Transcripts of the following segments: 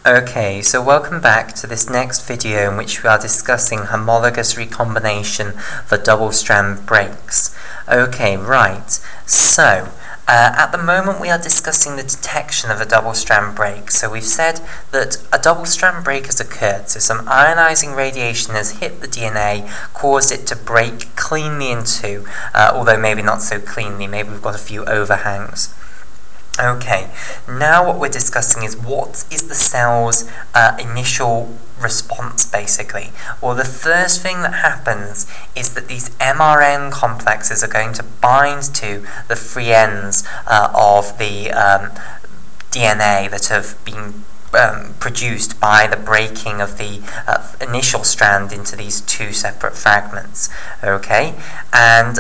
Okay, so welcome back to this next video in which we are discussing homologous recombination for double-strand breaks. Okay, right, so at the moment we are discussing the detection of a double-strand break. So we've said that a double-strand break has occurred, so some ionizing radiation has hit the DNA, caused it to break cleanly in two, although maybe not so cleanly, maybe we've got a few overhangs. Okay, now what we're discussing is what is the cell's initial response, basically. Well, the first thing that happens is that these mRNA complexes are going to bind to the free ends of the DNA that have been produced by the breaking of the initial strand into these two separate fragments. Okay, and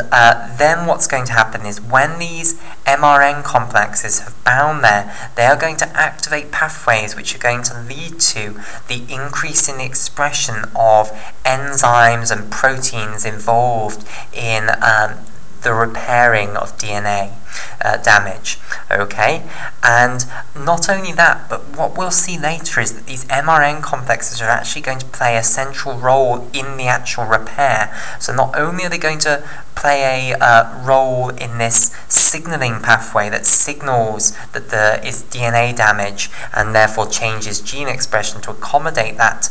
then what's going to happen is when these mRNA complexes have bound there, they are going to activate pathways which are going to lead to the increase in the expression of enzymes and proteins involved in the repairing of DNA damage. Okay, and not only that, but what we'll see later is that these mRNA complexes are actually going to play a central role in the actual repair. So not only are they going to play a role in this signaling pathway that signals that there is DNA damage and therefore changes gene expression to accommodate that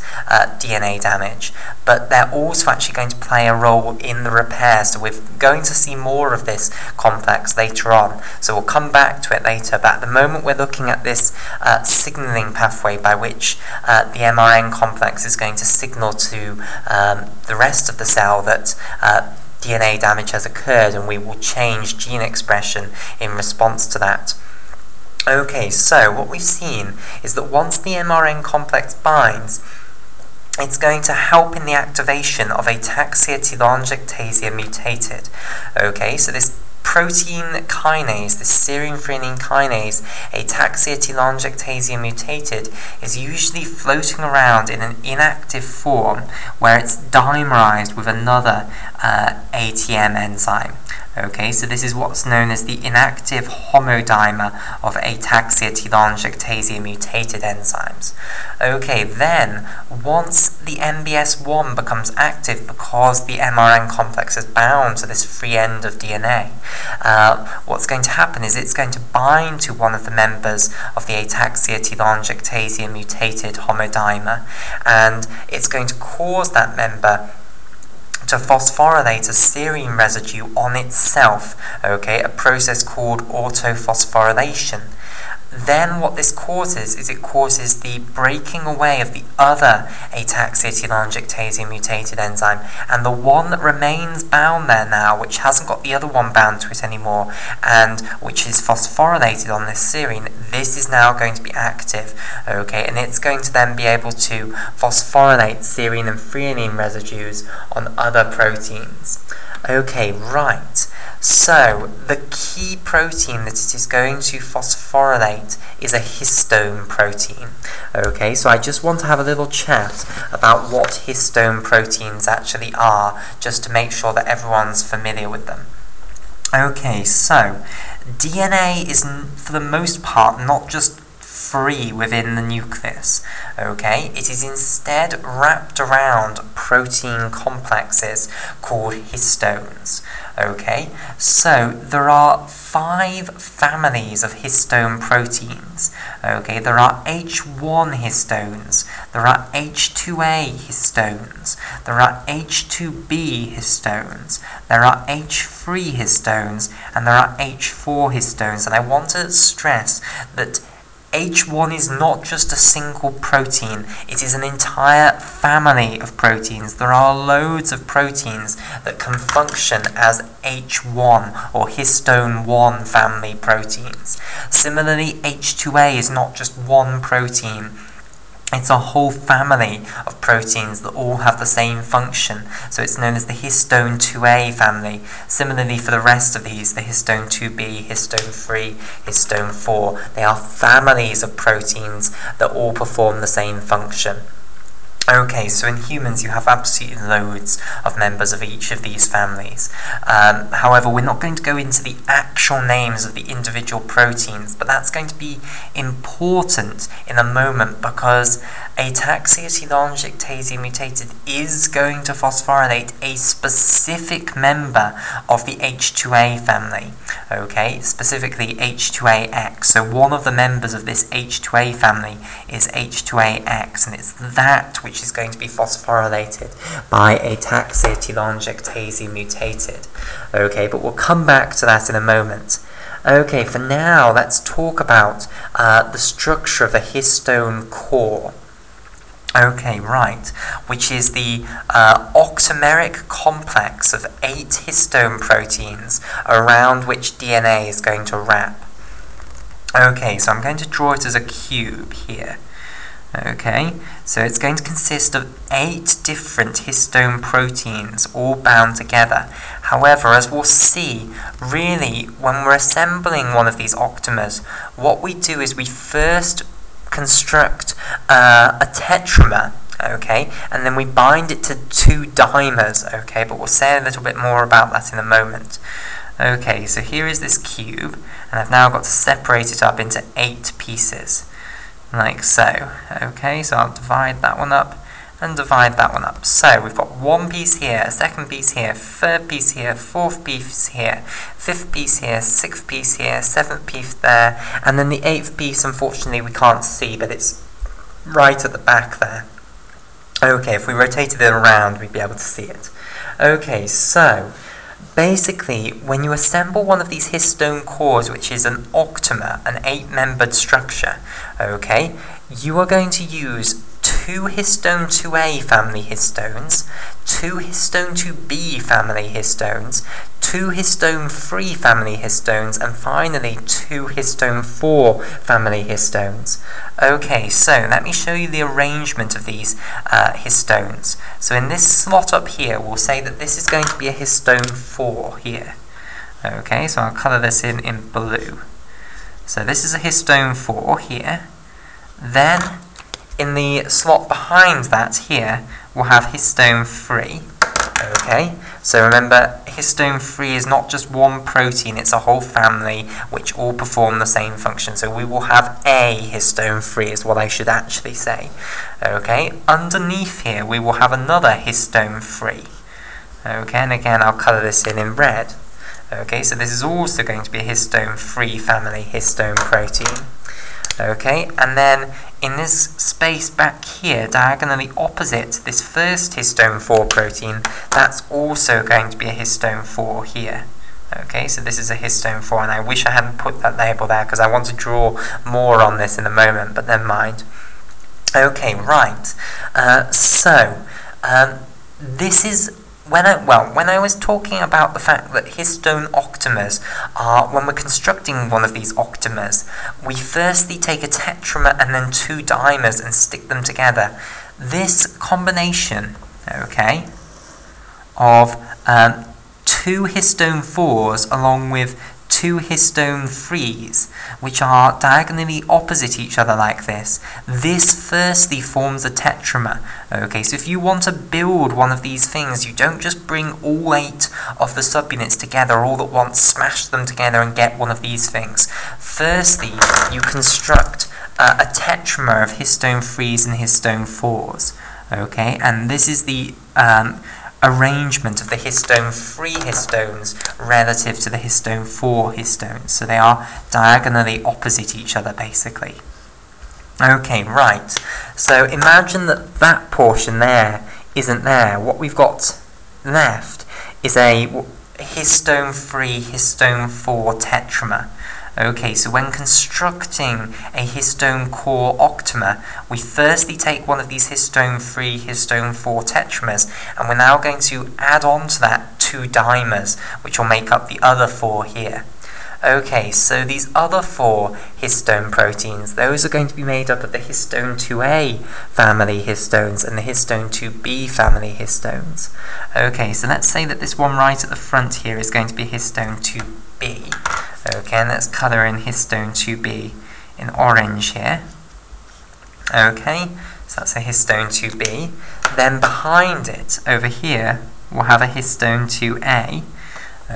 DNA damage, but they're also actually going to play a role in the repair. So we're going to see more of this complex later on, so we'll come back to it later, but at the moment we're looking at this signaling pathway by which the mRNA complex is going to signal to the rest of the cell that DNA damage has occurred, and we will change gene expression in response to that. Okay, so what we've seen is that once the mRNA complex binds, it's going to help in the activation of ataxia telangiectasia mutated. Okay, so this protein kinase, this serine threonine kinase, ataxia telangiectasia mutated, is usually floating around in an inactive form where it's dimerized with another ATM enzyme. Okay, so this is what's known as the inactive homodimer of ataxia telangiectasia mutated enzymes. Okay, then once the MBS1 becomes active because the mRNA complex is bound to this free end of DNA, what's going to happen is it's going to bind to one of the members of the ataxia telangiectasia mutated homodimer, and it's going to cause that member to phosphorylate a serine residue on itself, okay, a process called autophosphorylation. Then what this causes is it causes the breaking away of the other ataxia telangiectasia mutated enzyme, and the one that remains bound there now, which hasn't got the other one bound to it anymore, and which is phosphorylated on this serine, this is now going to be active, okay, and it's going to then be able to phosphorylate serine and threonine residues on other proteins. Okay, right. So, the key protein that it is going to phosphorylate is a histone protein. Okay, so I just want to have a little chat about what histone proteins actually are, just to make sure that everyone's familiar with them. Okay, so DNA is, for the most part, not just free within the nucleus. Okay, it is instead wrapped around protein complexes called histones. Okay, so there are 5 families of histone proteins. Okay, there are H1 histones, there are H2A histones, there are H2B histones, there are H3 histones, and there are H4 histones. And I want to stress that H1 is not just a single protein, it is an entire family of proteins. There are loads of proteins that can function as H1 or histone 1 family proteins. Similarly, H2A is not just one protein. It's a whole family of proteins that all have the same function, so it's known as the histone 2A family. Similarly for the rest of these, the histone 2B, histone 3, histone 4, they are families of proteins that all perform the same function. Okay, so in humans you have absolutely loads of members of each of these families. However, we're not going to go into the actual names of the individual proteins, but that's going to be important in a moment because ataxia-telangiectasia mutated is going to phosphorylate a specific member of the H2A family, okay, specifically H2AX. So one of the members of this H2A family is H2AX, and it's that which is going to be phosphorylated by ataxia-telangiectasia mutated. Okay, but we'll come back to that in a moment. Okay, for now, let's talk about the structure of a histone core. Okay, right, which is the octameric complex of 8 histone proteins around which DNA is going to wrap. Okay, so I'm going to draw it as a cube here. Okay, so it's going to consist of 8 different histone proteins all bound together. However, as we'll see, really, when we're assembling one of these octamers, what we do is we first construct a tetramer, okay, and then we bind it to 2 dimers, okay, but we'll say a little bit more about that in a moment. Okay, so here is this cube, and I've now got to separate it up into 8 pieces, like so. Okay, so I'll divide that one up and divide that one up. So we've got 1 piece here, a 2nd piece here, 3rd piece here, 4th piece here, 5th piece here, 6th piece here, 7th piece there, and then the 8th piece, unfortunately, we can't see, but it's right at the back there. Okay, if we rotated it around, we'd be able to see it. Okay, so basically, when you assemble one of these histone cores, which is an octamer, an 8-membered structure, okay, you are going to use 2 histone 2A family histones, 2 histone 2B family histones, 2 histone 3 family histones, and finally 2 histone 4 family histones. Okay, so let me show you the arrangement of these histones. So in this slot up here, we'll say that this is going to be a histone 4 here. Okay, so I'll colour this in blue. So this is a histone 4 here. Then in the slot behind that here, we'll have histone 3. Okay, so remember, histone 3 is not just one protein, it's a whole family which all perform the same function. So we will have a histone 3 is what I should actually say. Okay, underneath here we will have another histone 3. Okay, and again I'll colour this in red. Okay, so this is also going to be a histone 3 family histone protein. Okay, and then in this space back here, diagonally opposite this first histone 4 protein, that's also going to be a histone 4 here. Okay, so this is a histone 4, and I wish I hadn't put that label there because I want to draw more on this in a moment, but never mind. Okay, right. This is when I was talking about the fact that histone octamers are, when we're constructing one of these octamers, we firstly take a tetramer and then 2 dimers and stick them together. This combination, okay, of 2 histone 4s along with 2 histone 3s, which are diagonally opposite each other like this, this firstly forms a tetramer. Okay, so if you want to build one of these things, you don't just bring all 8 of the subunits together all at once, smash them together and get one of these things. Firstly, you construct a tetramer of histone 3s and histone 4s. Okay, and this is the arrangement of the histone 3 histones relative to the histone 4 histones. So they are diagonally opposite each other, basically. Okay, right. So imagine that that portion there isn't there. What we've got left is a histone 3, histone 4 tetramer. Okay, so when constructing a histone core octamer, we firstly take one of these histone 3, histone 4 tetramers, and we're now going to add on to that 2 dimers, which will make up the other 4 here. Okay, so these other 4 histone proteins, those are going to be made up of the histone 2A family histones and the histone 2B family histones. Okay, so let's say that this one right at the front here is going to be histone 2B. Okay, and let's colour in histone 2B in orange here. Okay, So that's a histone 2b. Then behind it, over here, we'll have a histone 2a.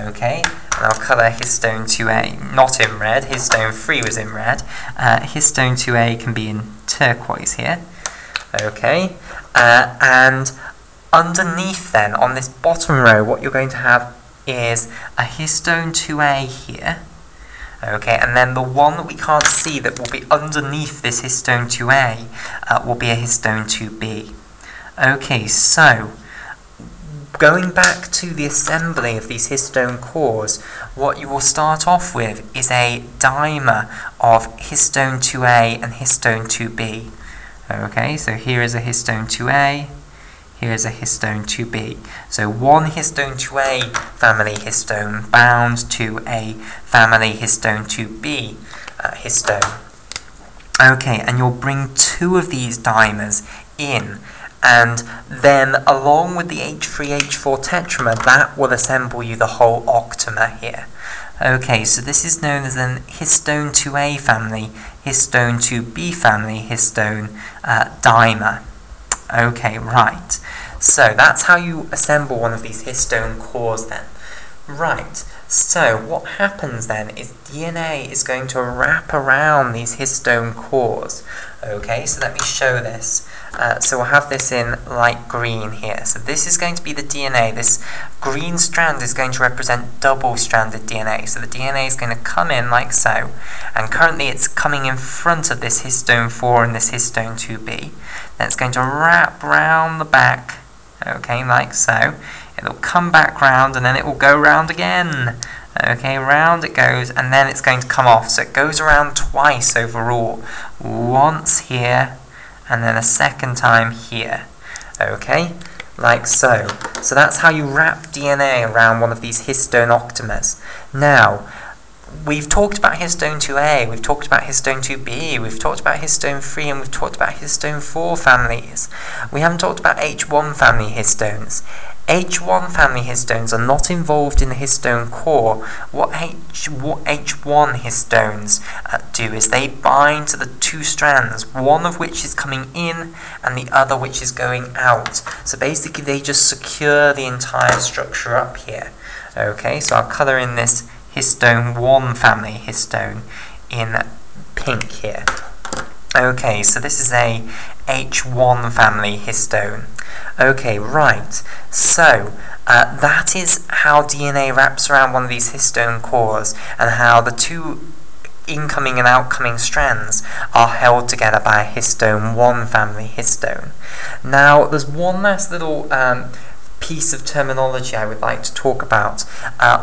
Okay, and I'll colour histone 2a not in red, histone 3 was in red. Histone 2a can be in turquoise here. Okay, and underneath then, on this bottom row, what you're going to have is a histone 2a here. Okay, and then the one that we can't see that will be underneath this histone 2a will be a histone 2b. Okay, so going back to the assembly of these histone cores, what you will start off with is a dimer of histone 2a and histone 2b. Okay, so here is a histone 2a, here is a histone 2b. So one histone 2a family histone bound to a family histone 2b histone. Okay, and you'll bring two of these dimers in, and then along with the H3H4 tetramer, that will assemble you the whole octamer here. Okay, so this is known as an histone 2a family, histone 2b family histone dimer. Okay, right. So that's how you assemble one of these histone cores then. Right, so what happens then is DNA is going to wrap around these histone cores. Okay, so let me show this. So we'll have this in light green here. So this is going to be the DNA. This green strand is going to represent double-stranded DNA. So the DNA is going to come in like so, and currently it's coming in front of this histone 4 and this histone 2b. Then it's going to wrap round the back, okay, like so. It'll come back round, and then it will go round again. Okay, round it goes, and then it's going to come off. So it goes around twice overall. Once here, and then a second time here. Okay, like so. So that's how you wrap DNA around one of these histone octamers. Now, we've talked about histone 2a, we've talked about histone 2b, we've talked about histone 3, and we've talked about histone 4 families. We haven't talked about H1 family histones. H1 family histones are not involved in the histone core. What H1 histones do is they bind to the two strands, one of which is coming in and the other which is going out. So basically they just secure the entire structure up here. Okay, so I'll colour in this histone 1 family histone in pink here. Okay, so this is a H1 family histone. Okay, right, so that is how DNA wraps around one of these histone cores, and how the two incoming and outcoming strands are held together by a histone 1 family histone. Now, there's one last little piece of terminology I would like to talk about,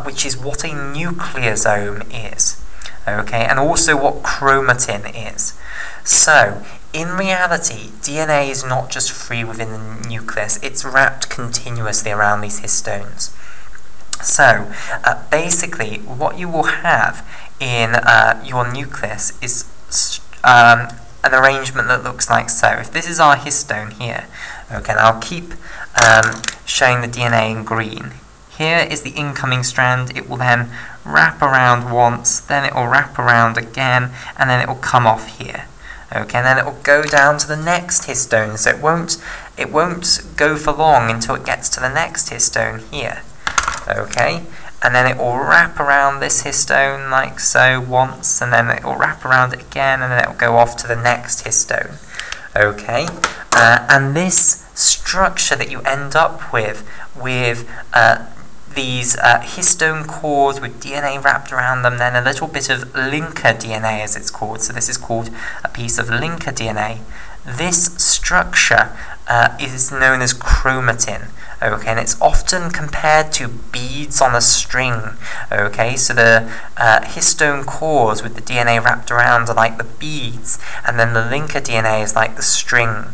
which is what a nucleosome is, okay, and also what chromatin is. So, in reality, DNA is not just free within the nucleus, it's wrapped continuously around these histones. So, basically, what you will have in your nucleus is an arrangement that looks like so. If this is our histone here, okay, and I'll keep showing the DNA in green. Here is the incoming strand, it will then wrap around once, then it will wrap around again, and then it will come off here. Okay, and then it will go down to the next histone, so it won't go for long until it gets to the next histone here. Okay, and then it will wrap around this histone like so once, and then it will wrap around it again, and then it will go off to the next histone. Okay, and this structure that you end up with these histone cores with DNA wrapped around them, then a little bit of linker DNA as it's called, so this is called a piece of linker DNA. This structure is known as chromatin, okay, and it's often compared to beads on a string, okay, so the histone cores with the DNA wrapped around are like the beads, and then the linker DNA is like the string,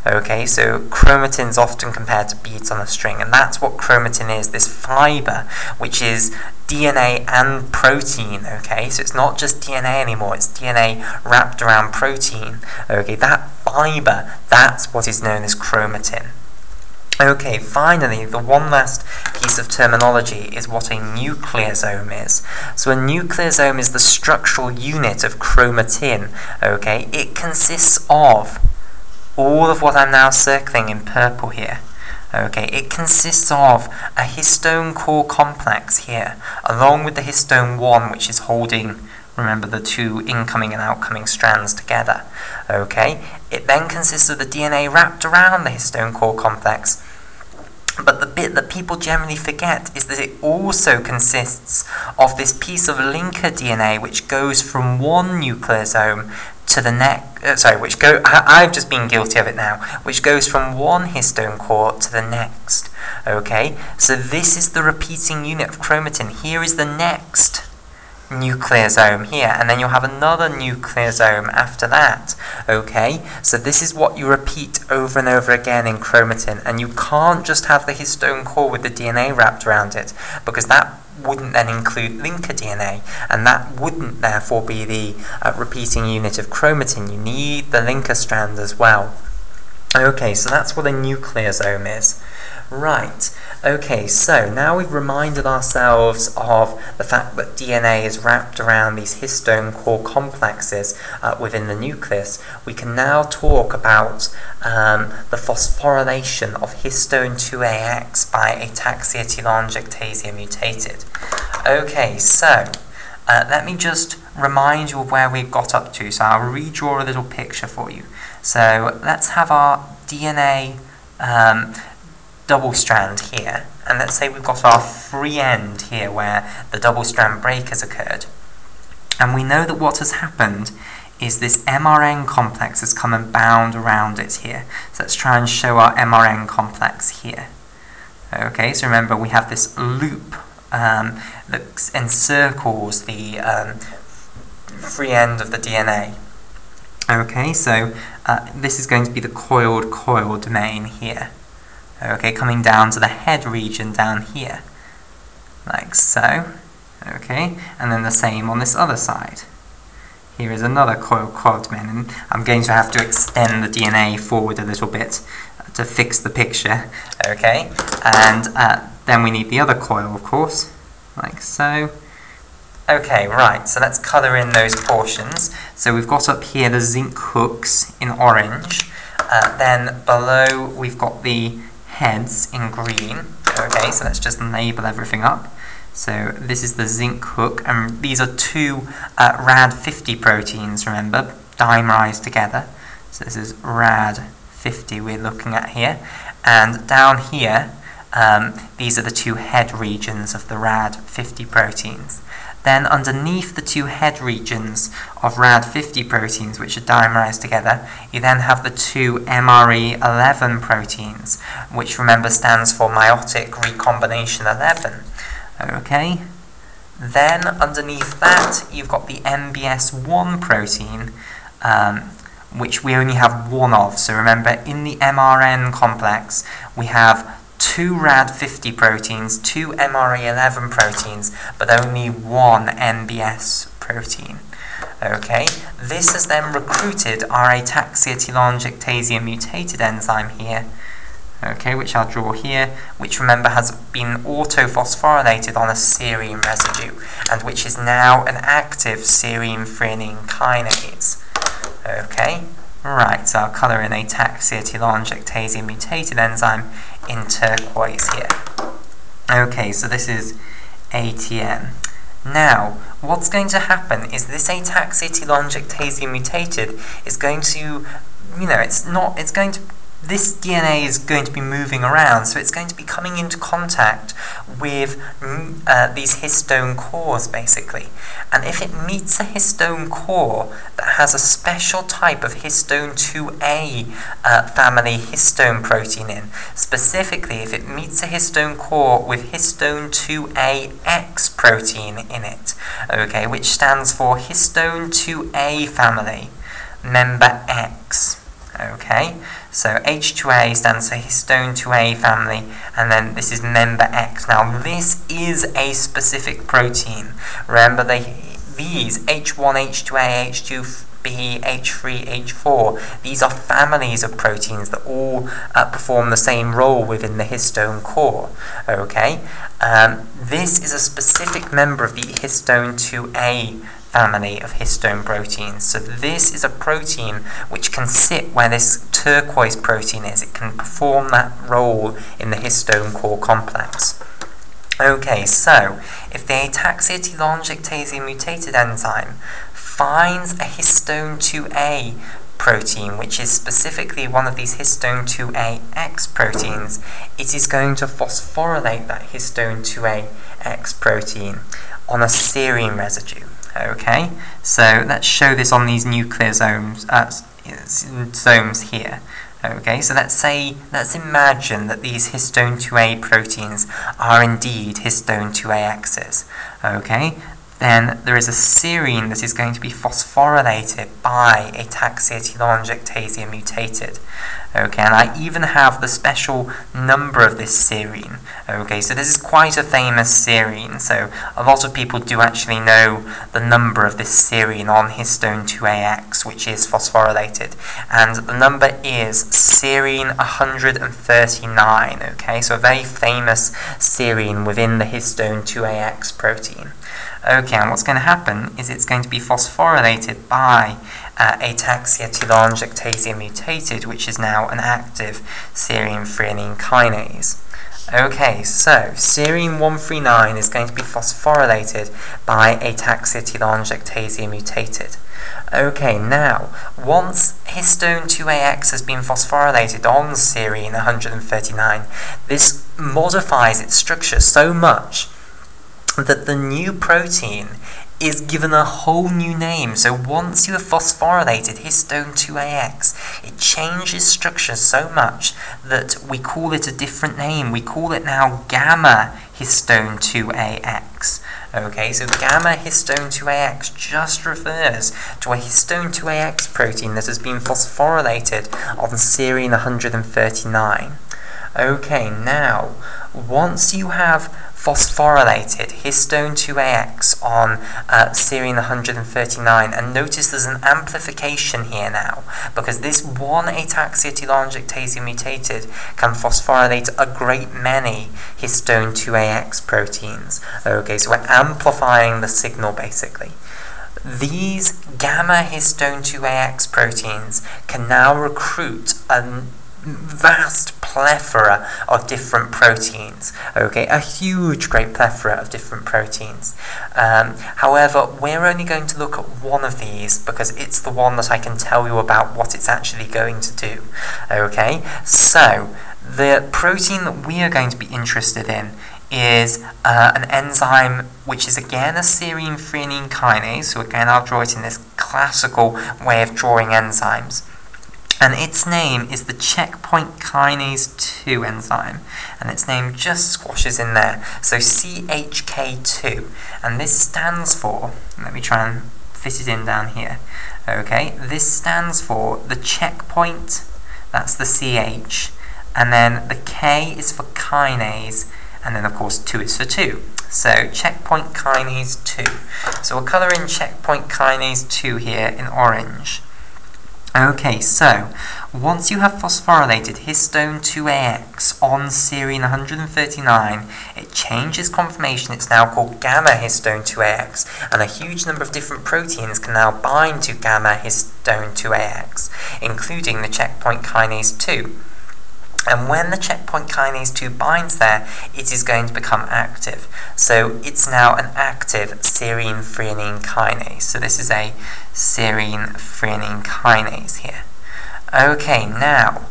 okay, so chromatin is often compared to beads on a string, and that's what chromatin is, this fibre, which is DNA and protein, okay, so it's not just DNA anymore, it's DNA wrapped around protein, okay, that fibre, that's what is known as chromatin. Okay, finally, the one last piece of terminology is what a nucleosome is. So a nucleosome is the structural unit of chromatin, okay, it consists of all of what I'm now circling in purple here, okay, it consists of a histone core complex here, along with the histone 1, which is holding, remember, the two incoming and outcoming strands together. Okay, it then consists of the DNA wrapped around the histone core complex. But the bit that people generally forget is that it also consists of this piece of linker DNA which goes from one nucleosome to the next. I've just been guilty of it now. Which goes from one histone core to the next. Okay, so this is the repeating unit of chromatin. Here is the next nucleosome here, and then you'll have another nucleosome after that. Okay, so this is what you repeat over and over again in chromatin, and you can't just have the histone core with the DNA wrapped around it, because that wouldn't then include linker DNA, and that wouldn't therefore be the repeating unit of chromatin. You need the linker strand as well. Okay, so that's what a nucleosome is. Right, okay, so now we've reminded ourselves of the fact that DNA is wrapped around these histone core complexes within the nucleus. We can now talk about the phosphorylation of histone 2AX by ataxia telangiectasia mutated. Okay, so let me just remind you of where we've got up to. So I'll redraw a little picture for you. So let's have our DNA double strand here, and let's say we've got our free end here where the double strand break has occurred, and we know that what has happened is this MRN complex has come and bound around it here. So let's try and show our MRN complex here. Okay, so remember we have this loop that encircles the free end of the DNA. Okay, so this is going to be the coiled coil domain here. Okay, coming down to the head region down here, like so. Okay, and then the same on this other side. Here is another coil domain, and I'm going to have to extend the DNA forward a little bit to fix the picture. Okay, and then we need the other coil, of course, like so. Okay, right, so let's colour in those portions. So we've got up here the zinc hooks in orange, then below we've got the heads in green. Okay, so let's just label everything up. So this is the zinc hook, and these are two RAD50 proteins, remember, dimerized together. So this is RAD50 we're looking at here. And down here, these are the two head regions of the RAD50 proteins. Then underneath the two head regions of RAD50 proteins, which are dimerized together, you then have the two MRE11 proteins, which, remember, stands for meiotic recombination 11. Okay? Then underneath that, you've got the MBS1 protein, which we only have one of. So remember, in the MRN complex, we have two RAD50 proteins, two MRE11 proteins, but only one MBS protein. Okay, this has then recruited our ataxia telangiectasia mutated enzyme here, okay, which I'll draw here, which, remember, has been autophosphorylated on a serine residue, and which is now an active serine threonine kinase. Okay, right, so I'll colour in ataxia telangiectasia mutated enzyme in turquoise here. Okay, so this is ATM. Now, what's going to happen is this ataxia telangiectasia mutated is going to, this DNA is going to be moving around, so it's going to be coming into contact with these histone cores, basically. And if it meets a histone core that has a special type of histone 2A family histone protein in, specifically if it meets a histone core with histone 2AX protein in it, okay, which stands for histone 2A family, member X. Okay, so H2A stands for histone 2A family, and then this is member X. Now this is a specific protein. Remember, these H1, H2A, H2B, H3, H4, these are families of proteins that all perform the same role within the histone core. Okay, this is a specific member of the histone 2A family of histone proteins. So this is a protein which can sit where this turquoise protein is. It can perform that role in the histone core complex. Okay, so if the ataxia-telangiectasia mutated enzyme finds a histone 2A protein, which is specifically one of these histone 2AX proteins, it is going to phosphorylate that histone 2AX protein on a serine residue. Okay, so let's show this on these nucleosomes somes here. Okay, so let's imagine that these histone 2A proteins are indeed histone 2AXs. Okay, then there is a serine that is going to be phosphorylated by ataxia-telangiectasia mutated. Okay, and I even have the special number of this serine. Okay, so this is quite a famous serine, so a lot of people do actually know the number of this serine on histone 2AX, which is phosphorylated, and the number is serine 139. Okay, so a very famous serine within the histone 2AX protein. Okay, and what's going to happen is it's going to be phosphorylated by ataxia-telangiectasia mutated, which is now an active serine-threonine kinase. Okay, so serine 139 is going to be phosphorylated by ataxia-telangiectasia mutated. Okay, now, once histone 2AX has been phosphorylated on serine 139, this modifies its structure so much that the new protein is given a whole new name. So once you have phosphorylated histone 2AX, it changes structure so much that we call it a different name. We call it now gamma histone 2AX. Okay, so gamma histone 2AX just refers to a histone 2AX protein that has been phosphorylated on serine 139. Okay, now, once you have phosphorylated histone 2AX on serine 139, and notice there's an amplification here now, because this one ataxia-telangiectasia mutated can phosphorylate a great many histone 2AX proteins. Okay, so we're amplifying the signal basically. These gamma histone 2AX proteins can now recruit a vast plethora of different proteins. Okay, a huge, great plethora of different proteins. However, we're only going to look at one of these because it's the one that I can tell you about what it's actually going to do. Okay, so the protein that we are going to be interested in is an enzyme which is again a serine-threonine kinase. So again, I'll draw it in this classical way of drawing enzymes. And its name is the checkpoint kinase 2 enzyme, and its name just squashes in there, so CHK2, and this stands for, let me try and fit it in down here, okay, this stands for the checkpoint, that's the CH, and then the K is for kinase, and then of course 2 is for 2. So checkpoint kinase 2. So we'll colour in checkpoint kinase 2 here in orange. Okay, so once you have phosphorylated histone 2AX on serine 139, it changes conformation. It's now called gamma histone 2AX, and a huge number of different proteins can now bind to gamma histone 2AX, including the checkpoint kinase 2. And when the checkpoint kinase 2 binds there, it is going to become active. So it's now an active serine-threonine kinase. So this is a serine-threonine kinase here. Okay, now,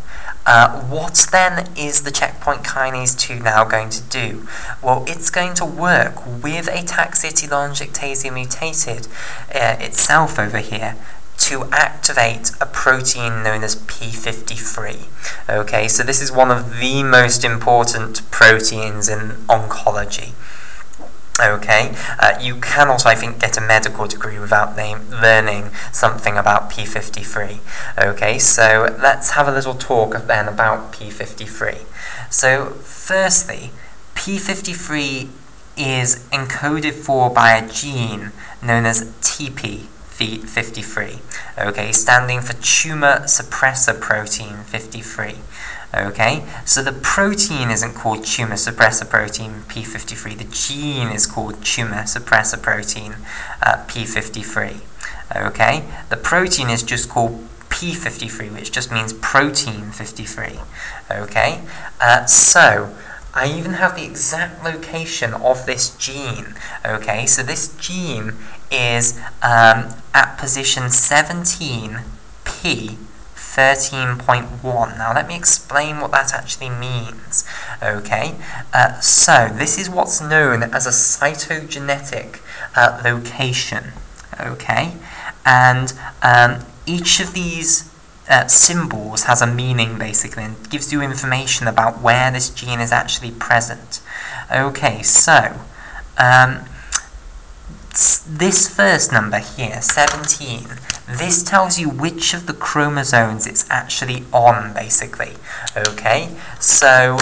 what then is the checkpoint kinase 2 now going to do? Well, it's going to work with ataxia-telangiectasia mutated itself over here to activate a protein known as P53. Okay, so this is one of the most important proteins in oncology. Okay, you cannot, I think, get a medical degree without learning something about P53. Okay, so let's have a little talk then about P53. So, firstly, P53 is encoded for by a gene known as TP53, okay, standing for tumor suppressor protein 53. Okay, so the protein isn't called tumor suppressor protein P53, the gene is called tumor suppressor protein P53. Okay, the protein is just called P53, which just means protein 53. Okay, so I even have the exact location of this gene. Okay, so this gene is at position 17p 13.1. Now let me explain what that actually means. Okay, so this is what's known as a cytogenetic location. Okay, and each of these symbols has a meaning, basically, and gives you information about where this gene is actually present. Okay, so this first number here, 17, this tells you which of the chromosomes it's actually on, basically. Okay, so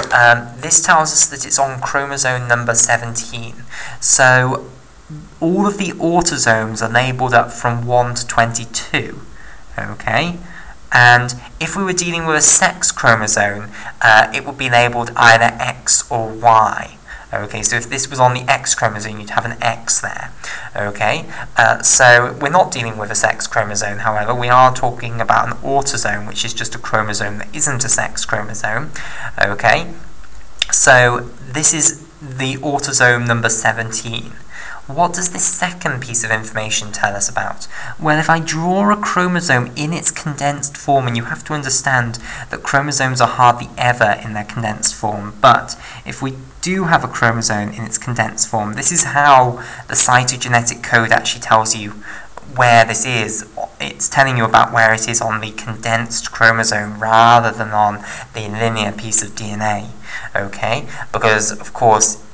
this tells us that it's on chromosome number 17. So all of the autosomes are labelled up from 1 to 22. Okay, and if we were dealing with a sex chromosome, it would be labelled either X or Y. Okay, so if this was on the X chromosome, you'd have an X there. Okay, so we're not dealing with a sex chromosome, however. We are talking about an autosome, which is just a chromosome that isn't a sex chromosome. Okay, so this is the autosome number 17. What does this second piece of information tell us about? Well, if I draw a chromosome in its condensed form, and you have to understand that chromosomes are hardly ever in their condensed form, but if we do have a chromosome in its condensed form, this is how the cytogenetic code actually tells you where this is. It's telling you about where it is on the condensed chromosome rather than on the linear piece of DNA. Okay, because of course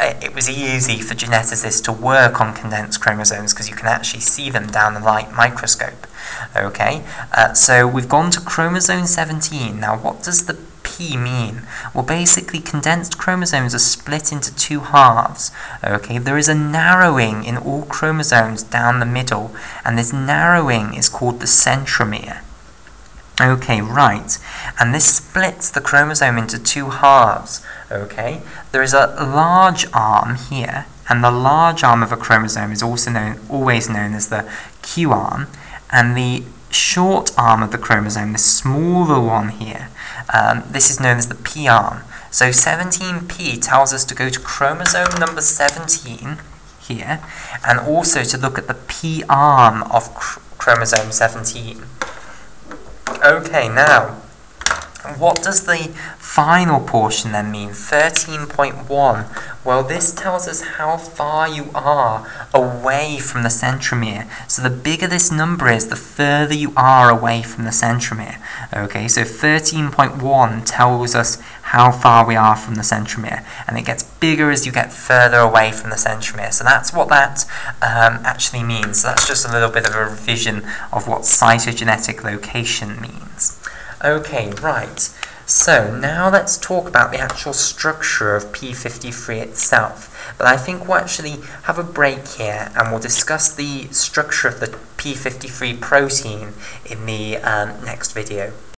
it was easy for geneticists to work on condensed chromosomes because you can actually see them down the light microscope. Okay, so we've gone to chromosome 17. Now what does the P mean? Well, basically condensed chromosomes are split into two halves. Okay, there is a narrowing in all chromosomes down the middle, and this narrowing is called the centromere. Okay, right, and this splits the chromosome into two halves. Okay, there is a large arm here, and the large arm of a chromosome is also always known as the Q arm, and the short arm of the chromosome, the smaller one here, this is known as the P arm. So 17p tells us to go to chromosome number 17 here, and also to look at the P arm of chromosome 17. Okay, now, what does the final portion then mean? 13.1. Well, this tells us how far you are away from the centromere. So the bigger this number is, the further you are away from the centromere. Okay, so 13.1 tells us how far we are from the centromere, and it gets bigger as you get further away from the centromere. So that's what that actually means. So that's just a little bit of a revision of what cytogenetic location means. Okay, right. So now let's talk about the actual structure of P53 itself. But I think we'll actually have a break here, and we'll discuss the structure of the P53 protein in the next video.